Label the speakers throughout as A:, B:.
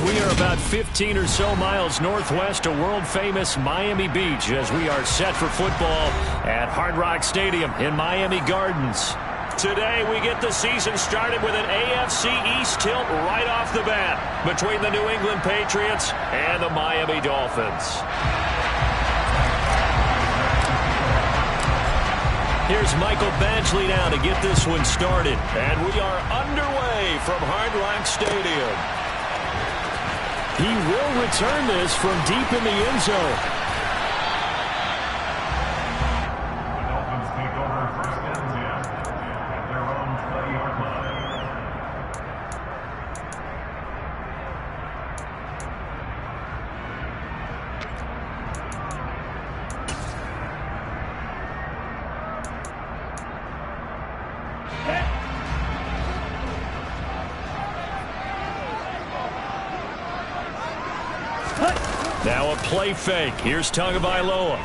A: We are about 15 or so miles northwest of world-famous Miami Beach as we are set for football at Hard Rock Stadium in Miami Gardens. Today, we get the season started with an AFC East tilt right off the bat between the New England Patriots and the Miami Dolphins. Here's Michael Badgley now to get this one started. And we are underway from Hard Rock Stadium. He will return this from deep in the end zone.
B: The Dolphins take over first and 10 at their own 20-yard line.
A: Now a play fake. Here's Tagovailoa.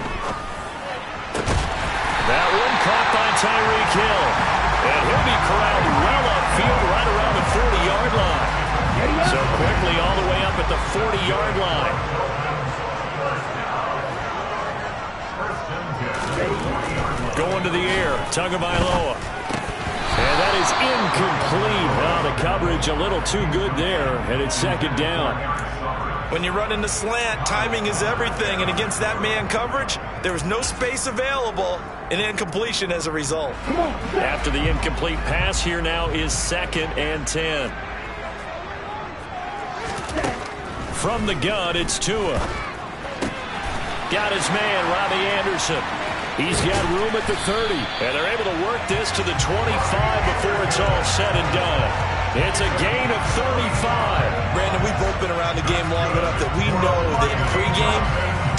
A: That one caught by Tyreek Hill. And he'll be corralled well upfield right around the 40-yard line. So quickly all the way up at the 40-yard line. Going to the air. Tagovailoa. And that is incomplete. Well, the coverage a little too good there. And it's second down.
C: When you run into slant, timing is everything, and against that man coverage, there was no space available, and incompletion as a result.
A: After the incomplete pass, here now is second and 10. From the gun, it's Tua. Got his man, Robbie Anderson. He's got room at the 30, and they're able to work this to the 25 before it's all said and done. It's a gain of 35.
C: Brandon, we've both been around the game long enough that we know that in pregame,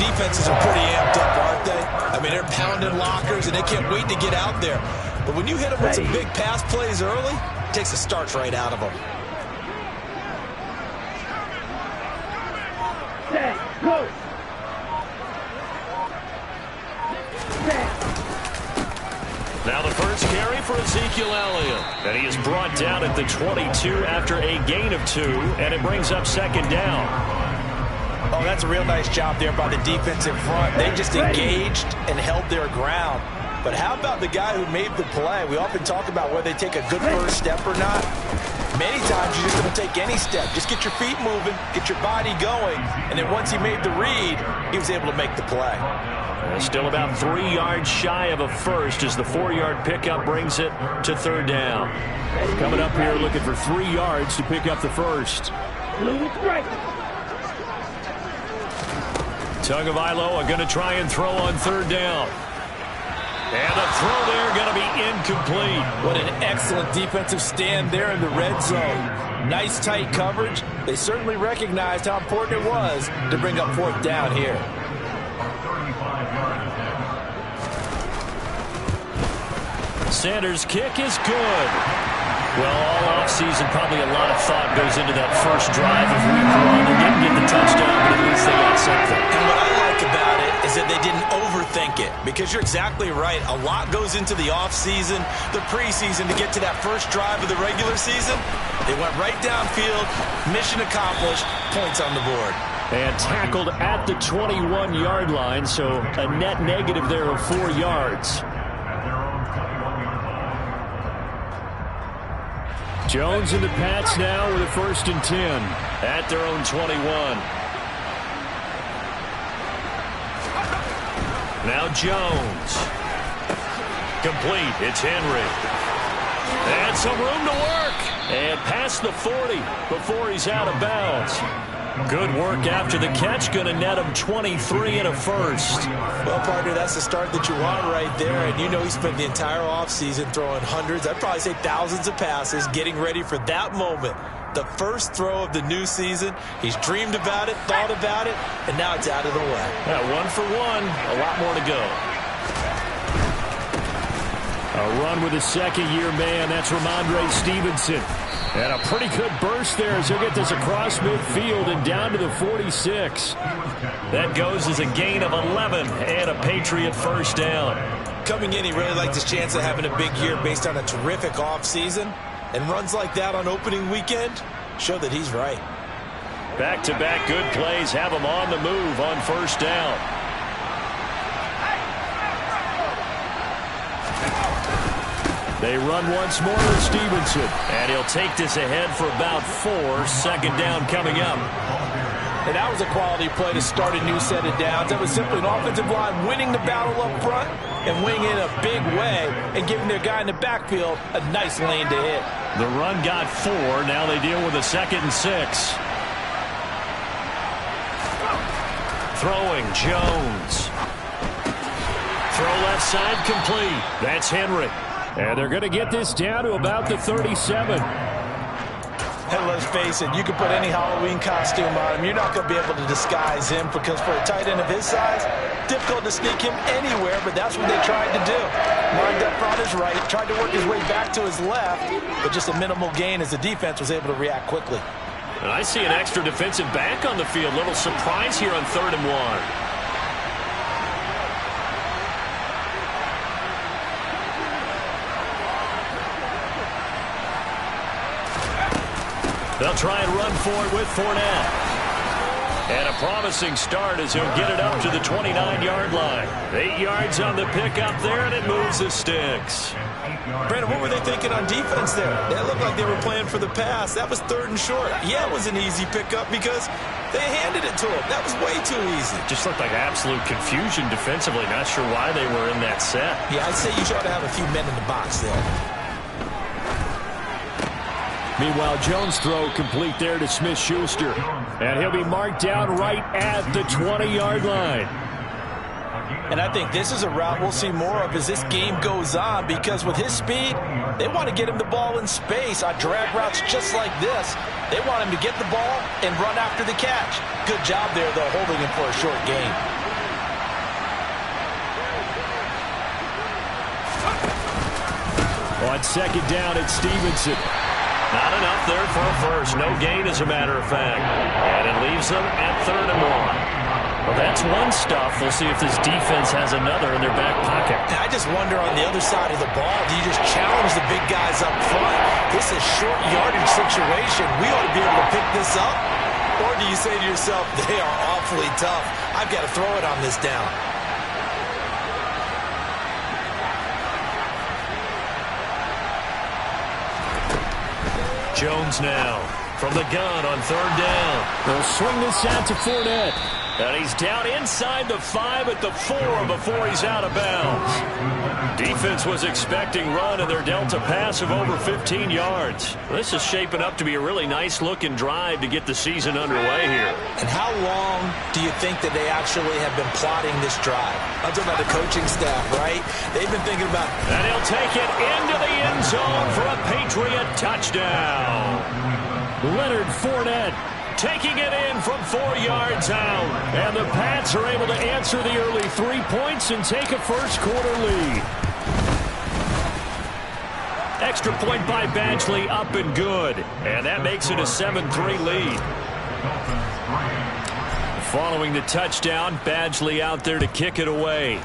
C: defenses are pretty amped up, aren't they? I mean, they're pounding lockers, and they can't wait to get out there. But when you hit them with some big pass plays early, it takes the starch right out of them.
D: Go!
A: Now the first carry for Ezekiel Elliott. And he is brought down at the 22 after a gain of 2, and it brings up second down.
C: Oh, that's a real nice job there by the defensive front. They just engaged and held their ground. But how about the guy who made the play? We often talk about whether they take a good first step or not. Many times you just don't take any step. Just get your feet moving, get your body going, and then once he made the read, he was able to make the play.
A: Still about 3 yards shy of a first as the 4-yard pickup brings it to third down. Coming up here looking for 3 yards to pick up the first. Tagovailoa going to try and throw on third down. And the throw there going to be incomplete.
C: What an excellent defensive stand there in the red zone. Nice tight coverage. They certainly recognized how important it was to bring up fourth down here.
A: Sanders' kick is good. Well, all offseason, probably a lot of thought goes into that first drive of week 1. They didn't get the touchdown, but at least they got something.
C: And what I like about it is that they didn't overthink it, because you're exactly right. A lot goes into the offseason, the preseason, to get to that first drive of the regular season. They went right downfield, mission accomplished, points on the board.
A: And tackled at the 21-yard line, so a net negative there of 4 yards. Jones and the Pats now with a first and 10 at their own 21. Now Jones. Complete. It's Henry. And some room to work. And past the 40 before he's out of bounds. Good work after the catch. Going to net him 23 and a first.
C: Well, partner, that's the start that you want right there. And you know he spent the entire offseason throwing hundreds, I'd probably say thousands of passes, getting ready for that moment. The first throw of the new season. He's dreamed about it, thought about it, and now it's out of the way.
A: Yeah, 1 for 1. A lot more to go. A run with a second-year man. That's Ramondre Stevenson. And a pretty good burst there as he'll get this across midfield and down to the 46. That goes as a gain of 11 and a Patriot first down.
C: Coming in, he really liked his chance of having a big year based on a terrific offseason. And runs like that on opening weekend show that he's right.
A: Back-to-back good plays have them on the move on first down. They run once more with Stevenson. And he'll take this ahead for about 4. Second down coming up.
C: And that was a quality play to start a new set of downs. That was simply an offensive line winning the battle up front and winning in a big way and giving their guy in the backfield a nice lane to hit.
A: The run got 4. Now they deal with a 2nd and 6. Throwing, Jones. Throw left side complete. That's Henry. And they're going to get this down to about the 37.
C: And let's face it, you can put any Halloween costume on him. You're not going to be able to disguise him because for a tight end of his size, difficult to sneak him anywhere, but that's what they tried to do. Lined up on his right, tried to work his way back to his left, but just a minimal gain as the defense was able to react quickly.
A: And I see an extra defensive back on the field. Little surprise here on 3rd and 1. They'll try and run for it with Fournette. And a promising start as he'll get it up to the 29-yard line. 8 yards on the pickup there, and it moves the sticks.
C: Brandon, what were they thinking on defense there? They looked like they were playing for the pass. That was 3rd and short. Yeah, it was an easy pickup because they handed it to him. That was way too easy.
A: Just looked like absolute confusion defensively. Not sure why they were in that set.
C: Yeah, I'd say you should have a few men in the box there.
A: Meanwhile, Jones' throw complete there to Smith-Schuster. And he'll be marked down right at the 20-yard line.
C: And I think this is a route we'll see more of as this game goes on because with his speed, they want to get him the ball in space on drag routes just like this. They want him to get the ball and run after the catch. Good job there, though, holding him for a short gain.
A: On 2nd down, it's Stevenson. Not enough there for a first. No gain, as a matter of fact. And it leaves them at 3rd and 1. Well, that's one stuff. We'll see if this defense has another in their back pocket.
C: I just wonder on the other side of the ball, do you just challenge the big guys up front? This is a short yardage situation. We ought to be able to pick this up. Or do you say to yourself, they are awfully tough. I've got to throw it on this down.
A: Jones now from the gun on 3rd down. They'll swing this out to Fournette. And he's down inside the 5 at the 4 before he's out of bounds. Defense was expecting run, and they're dealt a pass of over 15 yards. This is shaping up to be a really nice-looking drive to get the season underway here.
C: And how long do you think that they actually have been plotting this drive? I'm talking about the coaching staff, right? They've been thinking about...
A: And he'll take it into the end zone for a Patriot touchdown. Leonard Fournette taking it in from 4 yards out. And the Pats are able to answer the early 3 points and take a first-quarter lead. Extra point by Badgley, up and good. And that makes it a 7-3 lead. Following the touchdown, Badgley out there to kick it away.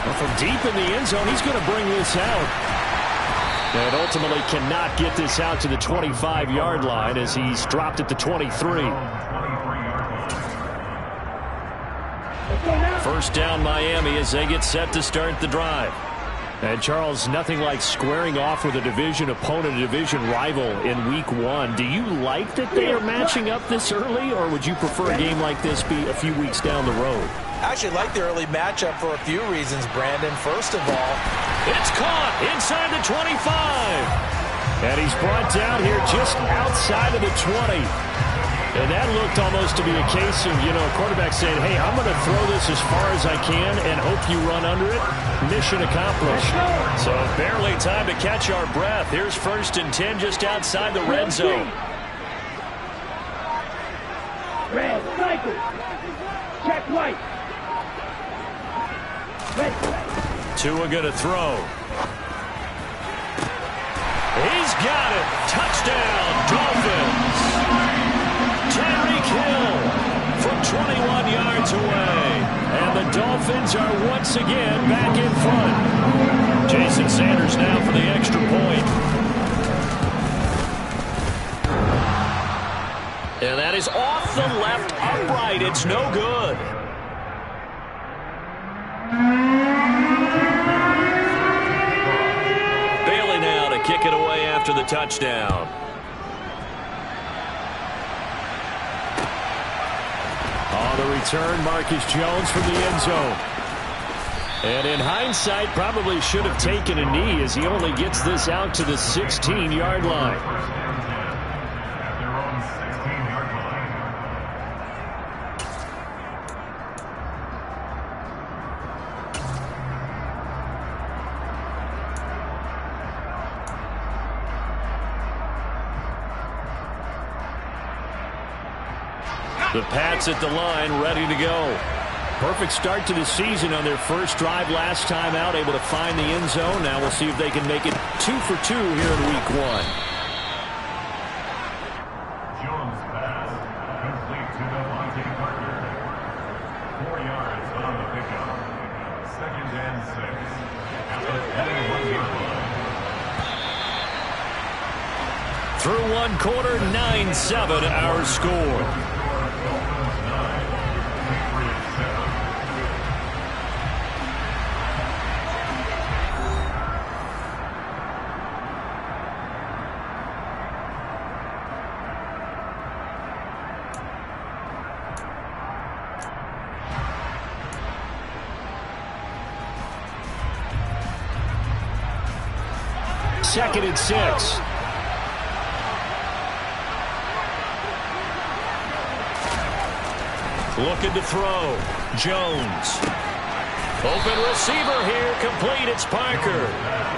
A: Well, from deep in the end zone, he's going to bring this out. And ultimately cannot get this out to the 25-yard line as he's dropped at the 23. First down Miami as they get set to start the drive. And Charles, nothing like squaring off with a division opponent, a division rival in week 1. Do you like that they are matching up this early, or would you prefer a game like this be a few weeks down the road?
C: I actually like the early matchup for a few reasons, Brandon. First of all,
A: it's caught inside the 25. And he's brought down here just outside of the 20. And that looked almost to be a case of, a quarterback saying, hey, I'm going to throw this as far as I can and hope you run under it. Mission accomplished. So barely time to catch our breath. Here's 1st and 10 just outside the red zone.
D: Red, cycle. Check white.
A: Tua going to throw. He's got it. Touchdown, Dolphins. Tyreek Hill from 21 yards away. And the Dolphins are once again back in front. Jason Sanders now for the extra point. is off the left upright. It's no good. Bailey now to kick it away after the touchdown. On the return, Marcus Jones from the end zone. And in hindsight, probably should have taken a knee as he only gets this out to the 16-yard line.
B: At their own 16-yard line.
A: The Pats at the line, ready to go. Perfect start to the season on their first drive last time out, able to find the end zone. Now we'll see if they can make it 2 for 2 here in week 1.
B: Jones pass, complete to Devontae Parker. 4 yards on the pickup. 2nd and 6. At the 21-yard line.
A: Through one quarter, 9-7 our score. Second and 6. Looking to throw. Jones. Open receiver here. Complete. It's Parker.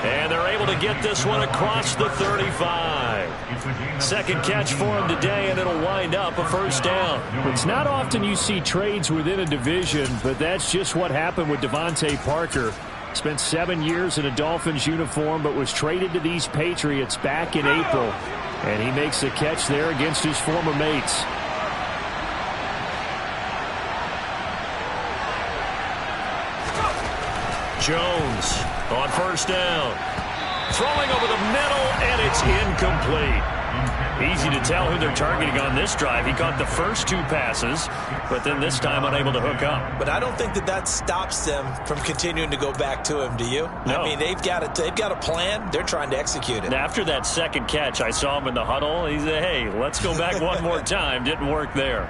A: And they're able to get this one across the 35. Second catch for him today, and it'll wind up a first down. It's not often you see trades within a division, but that's just what happened with Devontae Parker. Spent 7 years in a Dolphins uniform, but was traded to these Patriots back in April. And he makes the catch there against his former mates. Jones on first down. Throwing over the middle, and it's incomplete. Easy to tell who they're targeting on this drive. He caught the first 2 passes, but then this time unable to hook up.
C: But I don't think that stops them from continuing to go back to him, do you?
A: No.
C: I mean, they've got a plan. They're trying to execute it.
A: After that second catch, I saw him in the huddle. He said, hey, let's go back one more time. Didn't work there.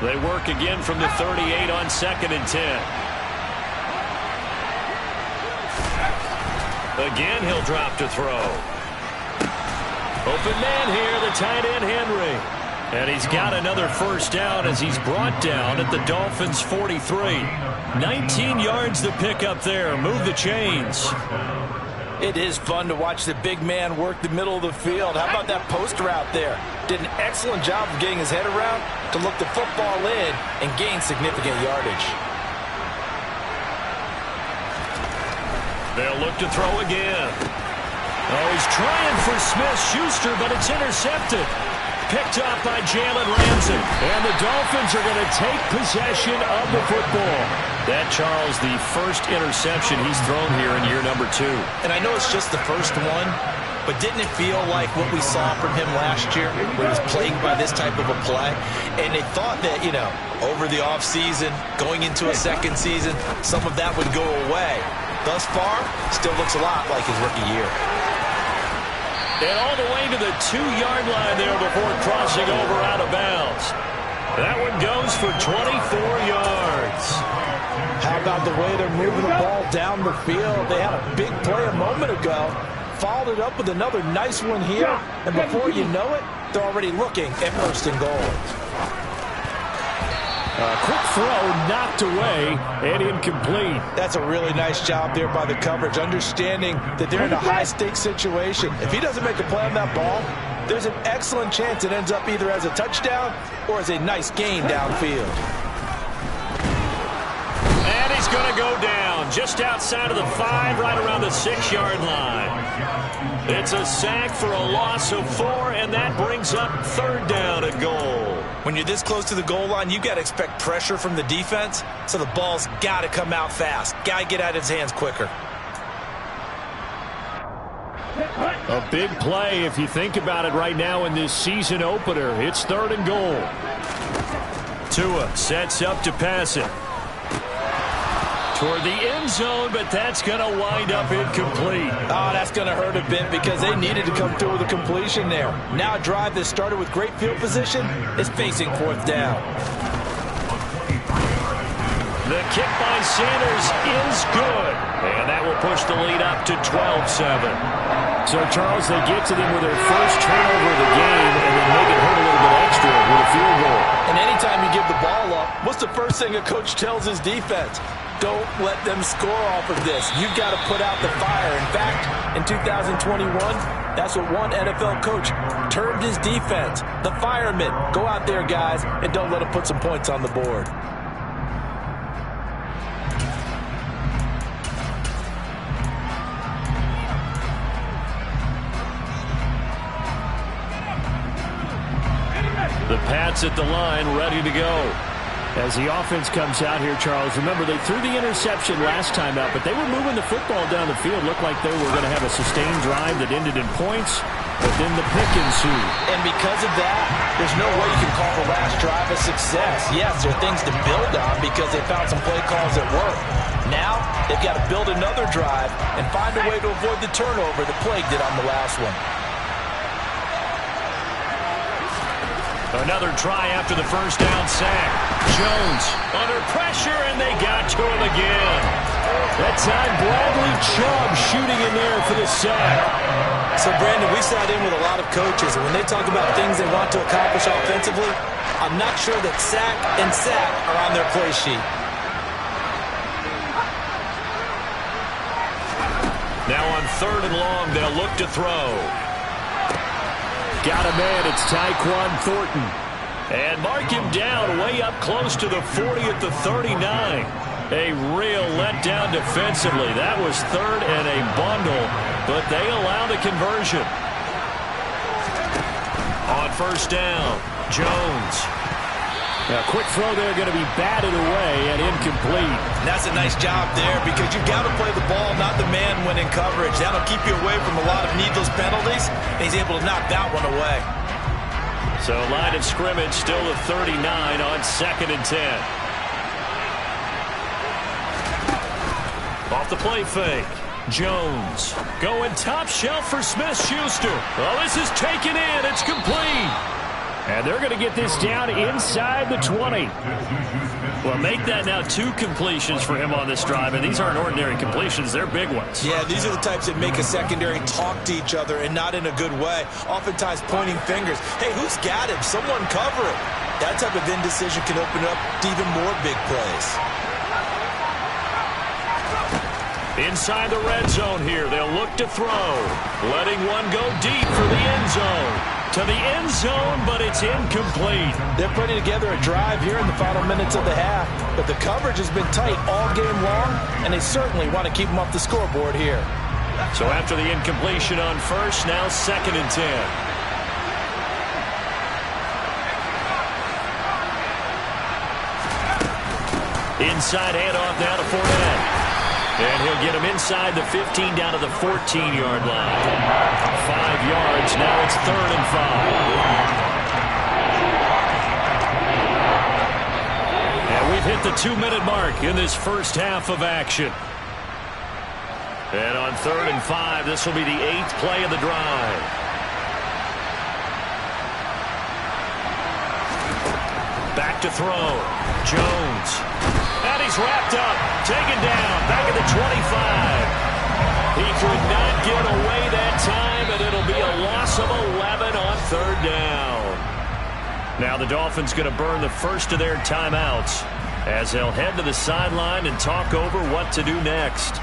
A: They work again from the 38 on 2nd and 10. Again, he'll drop to throw. Open man here, the tight end, Henry. And he's got another first down as he's brought down at the Dolphins' 43. 19 yards to pick up there. Move the chains.
C: It is fun to watch the big man work the middle of the field. How about that post route there? Did an excellent job of getting his head around to look the football in and gain significant yardage.
A: They'll look to throw again. Oh, he's trying for Smith-Schuster, but it's intercepted. Picked off by Jalen Ramsey. And the Dolphins are going to take possession of the football. That, Charles, the first interception he's thrown here in year number 2.
C: And I know it's just the first one, but didn't it feel like what we saw from him last year when he was plagued by this type of a play? And they thought that, you know, over the offseason, going into a second season, some of that would go away. Thus far, still looks a lot like his rookie year.
A: And all the way to the 2-yard line there before crossing over out of bounds. That one goes for 24 yards.
C: How about the way they're moving the ball down the field? They had a big play a moment ago. Followed it up with another nice one here. And before you know it, they're already looking at first and goal.
A: Quick throw knocked away and incomplete.
C: That's a really nice job there by the coverage, understanding that they're in a high-stakes situation. If he doesn't make a play on that ball, there's an excellent chance it ends up either as a touchdown or as a nice gain downfield.
A: And he's going to go down just outside of the 5, right around the 6-yard line. It's a sack for a loss of 4, and that brings up 3rd down and goal.
C: When you're this close to the goal line, you got to expect pressure from the defense, so the ball's got to come out fast. Got to get out of his hands quicker.
A: A big play if you think about it right now in this season opener. It's 3rd and goal. Tua sets up to pass it toward the end zone, but that's going to wind up incomplete.
C: Oh, that's going to hurt a bit because they needed to come through with a completion there. Now a drive that started with great field position is facing 4th down.
A: The kick by Sanders is good, and that will push the lead up to 12-7. So, Charles, they get to them with their first turnover of the game and then make it hurt a little bit extra with a field goal.
C: And anytime you give the ball up, what's the first thing a coach tells his defense? Don't let them score off of this. You've got to put out the fire. In fact, in 2021, that's what one NFL coach termed his defense. The firemen. Go out there, guys, and don't let them put some points on the board.
A: The Pats at the line, ready to go. As the offense comes out here, Charles, remember they threw the interception last time out, but they were moving the football down the field. Looked like they were going to have a sustained drive that ended in points, but then the pick ensued.
C: And because of that, there's no way you can call the last drive a success. Yes, there are things to build on because they found some play calls that work. Now, they've got to build another drive and find a way to avoid the turnover that plagued it on the last one.
A: Another try after the first down sack. Jones under pressure, and they got to him again. That time, Bradley Chubb shooting in there for the sack.
C: So, Brandon, we sat in with a lot of coaches, and when they talk about things they want to accomplish offensively, I'm not sure that sack and sack are on their play sheet.
A: Now on 3rd and long, they'll look to throw. Got a man, it's Tyquan Thornton. And mark him down way up close to the 40 at the 39. A real letdown defensively. That was 3rd and a bundle, but they allow the conversion. On 1st down, Jones. A quick throw there, going to be batted away and incomplete.
C: And that's a nice job there because you've got to play the ball, not the man when in coverage. That'll keep you away from a lot of needless penalties, and he's able to knock that one away.
A: So line of scrimmage still the 39 on 2nd and 10. Off the play fake. Jones going top shelf for Smith-Schuster. Well, this is taken in. It's complete. And they're going to get this down inside the 20. Well, make that now 2 completions for him on this drive, and these aren't ordinary completions. They're big ones.
C: Yeah, these are the types that make a secondary talk to each other and not in a good way. Oftentimes pointing fingers. Hey, who's got him? Someone cover it. That type of indecision can open up to even more big plays.
A: Inside the red zone here, they'll look to throw. Letting one go deep for the end zone. To the end zone, but it's incomplete.
C: They're putting together a drive here in the final minutes of the half, but the coverage has been tight all game long, and they certainly want to keep them off the scoreboard here.
A: So after the incompletion on 1st, now 2nd and 10. Inside handoff now to Fournette. And he'll get him inside the 15 down to the 14-yard line. 5 yards. Now it's 3rd and 5. And we've hit the 2-minute mark in this first half of action. And on 3rd and 5, this will be the 8th play of the drive. Back to throw. Jones. And he's wrapped up. Taken down. Back at the 25. He could not get away that time, and it'll be a loss of 11 on 3rd down. Now the Dolphins going to burn the first of their timeouts as they'll head to the sideline and talk over what to do next.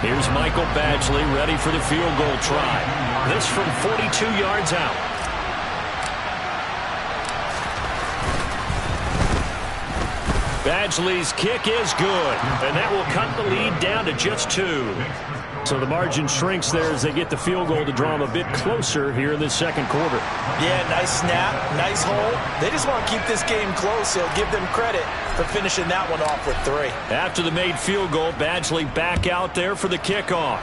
A: Here's Michael Badgley ready for the field goal try. This from 42 yards out. Badgley's kick is good, and that will cut the lead down to just 2. So the margin shrinks there as they get the field goal to draw them a bit closer here in the second quarter.
C: Yeah, nice snap, nice hole. They just want to keep this game close, so give them credit for finishing that one off with 3.
A: After the made field goal, Badgley back out there for the kickoff.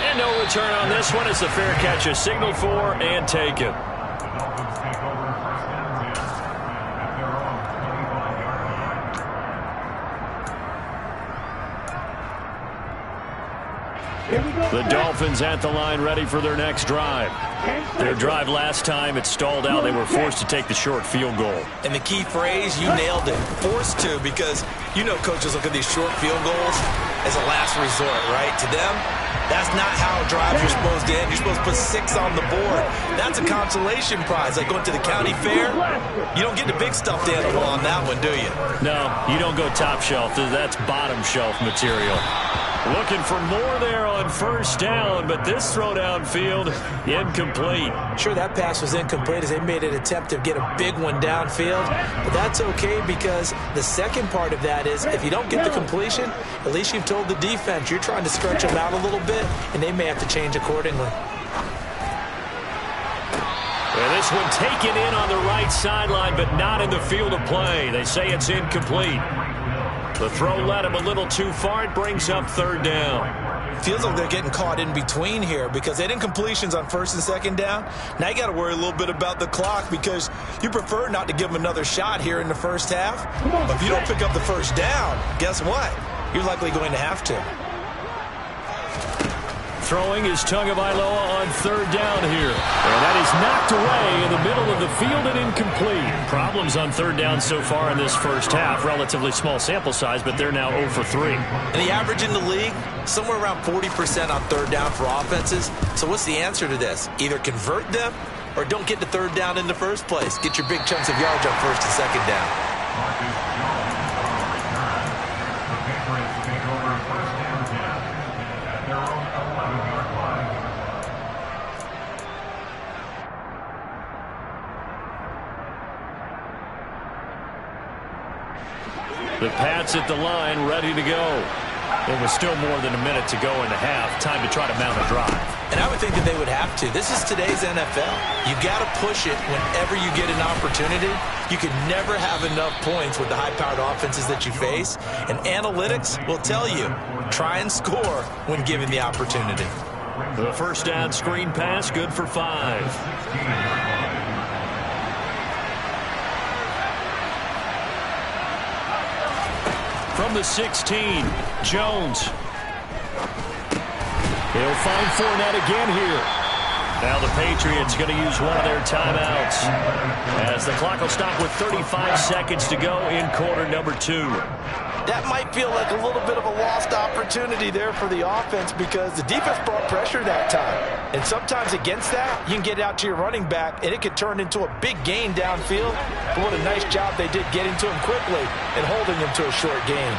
A: And no return on this one as the fair catch is signaled for and taken. The Dolphins at the line ready for their next drive. Their drive last time, it stalled out. They were forced to take the short field goal.
C: And the key phrase, you nailed it, forced to, because you know coaches look at these short field goals as a last resort, right? To them, that's not how drives are supposed to end. You're supposed to put 6 on the board. That's a consolation prize, like going to the county fair. You don't get the big stuffed animal on that one, do you?
A: No, you don't go top shelf. That's bottom shelf material. Looking for more there on first down, but this throw downfield, incomplete.
C: Sure, that pass was incomplete as they made an attempt to get a big one downfield, but that's okay because the second part of that is if you don't get the completion, at least you've told the defense you're trying to stretch them out a little bit, and they may have to change accordingly.
A: And this one taken in on the right sideline, but not in the field of play. They say it's incomplete. The throw led him a little too far. It brings up third down.
C: Feels like they're getting caught in between here because they didn't completions on first and second down. Now you got to worry a little bit about the clock because you prefer not to give them another shot here in the first half. But if you don't pick up the first down, guess what? You're likely going to have to.
A: Throwing is Tagovailoa on third down here. And that is knocked away in the middle of the field and incomplete. Problems on third down so far in this first half. Relatively small sample size, but they're now 0 for 3.
C: And the average in the league, somewhere around 40% on third down for offenses. So what's the answer to this? Either convert them or don't get to third down in the first place. Get your big chunks of yards on first and second down.
A: The Pats at the line, ready to go. It was still more than a minute to go in the half. Time to try to mount a drive.
C: And I would think that they would have to. This is today's NFL. You got to push it whenever you get an opportunity. You can never have enough points with the high-powered offenses that you face. And analytics will tell you, try and score when given the opportunity.
A: The first down screen pass, good for 5. From the 16, Jones. He'll find Fournette again here. Now the Patriots going to use one of their timeouts as the clock will stop with 35 seconds to go in quarter number 2.
C: That might feel like a little bit of a lost opportunity there for the offense because the defense brought pressure that time. And sometimes against that, you can get out to your running back, and it could turn into a big gain downfield. But what a nice job they did getting to him quickly and holding him to a short gain.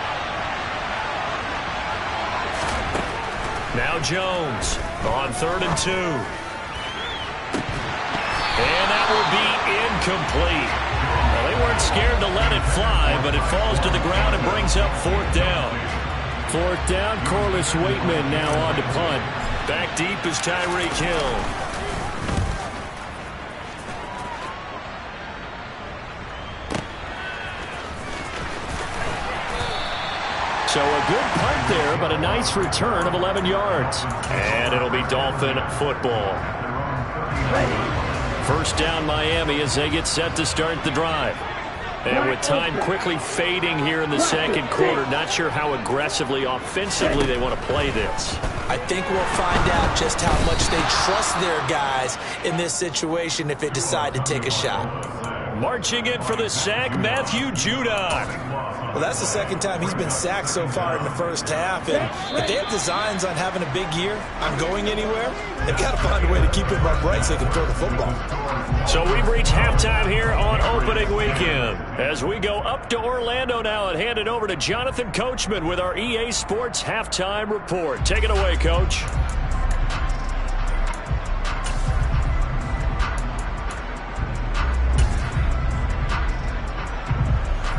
A: Now Jones on 3rd and 2. And that will be incomplete. Well, they weren't scared to let it fly, but it falls to the ground and brings up 4th down. 4th down, Corliss Waitman now on to punt. Back deep is Tyreek Hill. So a good punt there, but a nice return of 11 yards. And it'll be Dolphin football. First down Miami as they get set to start the drive. And with time quickly fading here in the second quarter, not sure how aggressively, offensively they want to play this.
C: I think we'll find out just how much they trust their guys in this situation if they decide to take a shot.
A: Marching in for the sack, Matthew Judon.
C: Well, that's the second time he's been sacked so far in the first half. And if they have designs on having a big year, on going anywhere, they've got to find a way to keep him upright so they can throw the football.
A: So we've reached halftime here on opening weekend. As we go up to Orlando now and hand it over to Jonathan Coachman with our EA Sports Halftime Report. Take it away, Coach.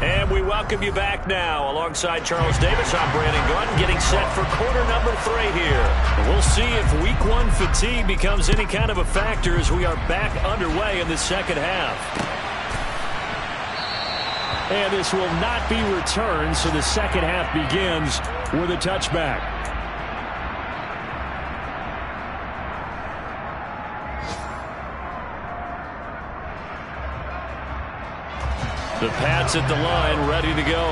A: And we welcome you back now. Alongside Charles Davis, I'm Brandon Gordon, getting set for quarter number 3 here. And we'll see if week 1 fatigue becomes any kind of a factor as we are back underway in the second half. And this will not be returned, so the second half begins with a touchback. The Pats at the line, ready to go.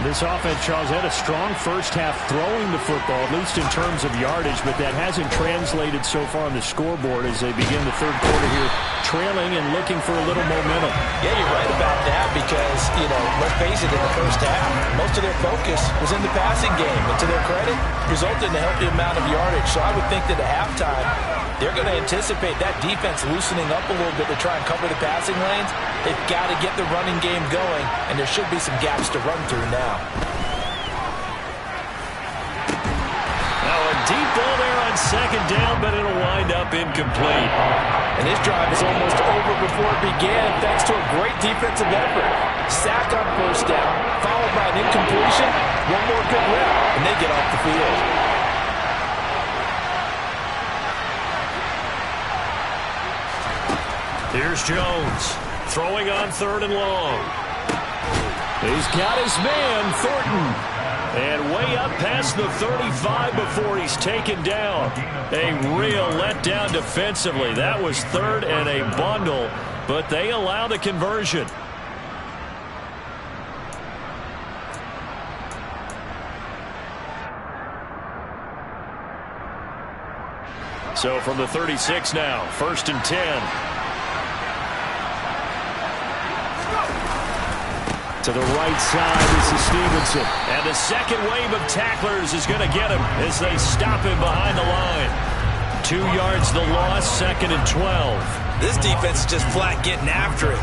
A: This offense, Charles, had a strong first half throwing the football, at least in terms of yardage, but that hasn't translated so far on the scoreboard as they begin the third quarter here, trailing and looking for a little momentum.
C: Yeah, you're right about that because, let's face it, in the first half, most of their focus was in the passing game. And to their credit, resulted in a healthy amount of yardage. So I would think that at halftime, they're going to anticipate that defense loosening up a little bit to try and cover the passing lanes. They've got to get the running game going, and there should be some gaps to run through now.
A: Now a deep ball there on second down, but it'll wind up incomplete.
C: And this drive is almost over before it began thanks to a great defensive effort. Sack on first down, followed by an incompletion. One more good rep, and they get off the field.
A: Here's Jones, throwing on 3rd and long. He's got his man, Thornton. And way up past the 35 before he's taken down. A real letdown defensively. That was 3rd and a bundle, but they allow the conversion. So from the 36 now, 1st and 10. To the right side, this is Stevenson. And the second wave of tacklers is going to get him as they stop him behind the line. 2 yards the loss, 2nd and 12.
C: This defense is just flat getting after it.